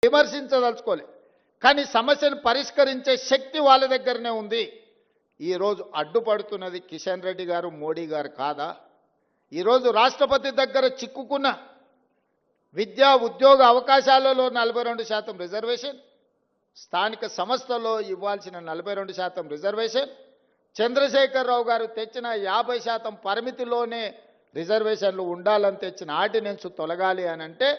విమర్శించదలుచుకోలే, కానీ సమస్యను పరిష్కరించే శక్తి వాళ్ళ దగ్గరనే ఉంది. ఈరోజు అడ్డుపడుతున్నది కిషన్ రెడ్డి గారు, మోడీ గారు కాదా? ఈరోజు రాష్ట్రపతి దగ్గర చిక్కుకున్న విద్యా ఉద్యోగ అవకాశాలలో 42% రిజర్వేషన్, స్థానిక సంస్థల్లో ఇవ్వాల్సిన 42% రిజర్వేషన్, చంద్రశేఖరరావు గారు తెచ్చిన 50% పరిమితిలోనే రిజర్వేషన్లు ఉండాలని తెచ్చిన ఆర్డినెన్స్ తొలగాలి అని అంటే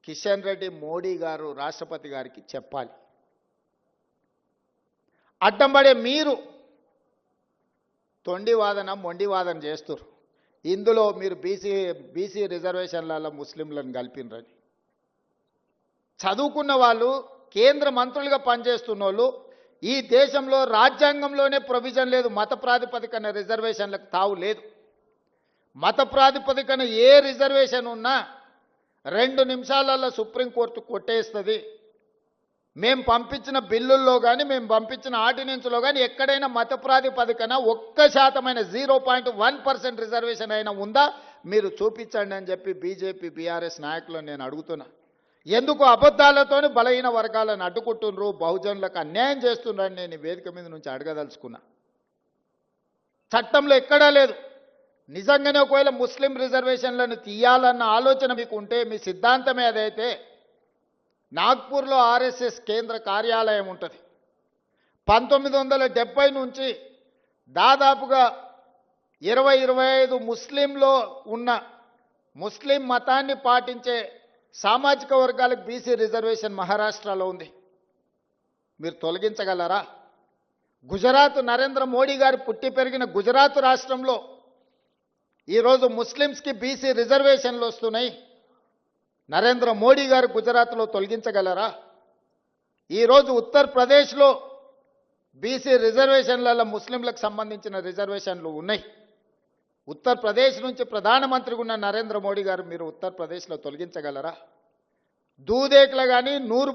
కిషన్ రెడ్డి, మోడీ గారు రాష్ట్రపతి గారికి చెప్పాలి. అడ్డంబడే మీరు తొండి వాదన, మొండి వాదన చేస్తారు. ఇందులో మీరు బీసీ రిజర్వేషన్లలో ముస్లింలను కలిపినరని. చదువుకున్న వాళ్ళు, కేంద్ర మంత్రులుగా పనిచేస్తున్న వాళ్ళు, ఈ దేశంలో రాజ్యాంగంలోనే ప్రొవిజన్ లేదు, మత ప్రాతిపదికన రిజర్వేషన్లకు తావు లేదు. మత ప్రాతిపదికన ఏ రిజర్వేషన్ ఉన్నా 2 నిమిషాలలో సుప్రీంకోర్టు కొట్టేస్తుంది. మేము పంపించిన బిల్లుల్లో కానీ, మేము పంపించిన ఆర్డినెన్స్లో కానీ ఎక్కడైనా మత ప్రాతిపదికన 1% 0.1% రిజర్వేషన్ అయినా ఉందా మీరు చూపించండి అని చెప్పి బీజేపీ, బీఆర్ఎస్ నాయకులను నేను అడుగుతున్నా. ఎందుకు అబద్ధాలతోనే బలహీన వర్గాలను అడ్డుకుంటున్నారు, బహుజనులకు అన్యాయం చేస్తున్నారని నేను వేదిక మీద నుంచి అడగదలుచుకున్నా. చట్టంలో ఎక్కడా లేదు. నిజంగానే ఒకవేళ ముస్లిం రిజర్వేషన్లను తీయాలన్న ఆలోచన మీకు ఉంటే, మీ సిద్ధాంతమే అదైతే, నాగ్పూర్లో ఆర్ఎస్ఎస్ కేంద్ర కార్యాలయం ఉంటుంది. 1970 నుంచి దాదాపుగా 20-25 ముస్లింలో ఉన్న ముస్లిం మతాన్ని పాటించే సామాజిక వర్గాలకు బీసీ రిజర్వేషన్ మహారాష్ట్రలో ఉంది. మీరు తొలగించగలరా? గుజరాత్, నరేంద్ర మోడీ గారు పుట్టి పెరిగిన గుజరాత్ రాష్ట్రంలో ఈరోజు ముస్లిమ్స్కి బీసీ రిజర్వేషన్లు వస్తున్నాయి. నరేంద్ర మోడీ గారు గుజరాత్లో తొలగించగలరా? ఈరోజు ఉత్తరప్రదేశ్లో బీసీ రిజర్వేషన్లలో ముస్లింలకు సంబంధించిన రిజర్వేషన్లు ఉన్నాయి. ఉత్తరప్రదేశ్ నుంచి ప్రధానమంత్రిగా ఉన్న నరేంద్ర మోడీ గారు మీరు ఉత్తరప్రదేశ్లో తొలగించగలరా? దూదేకులు కానీ, నూరు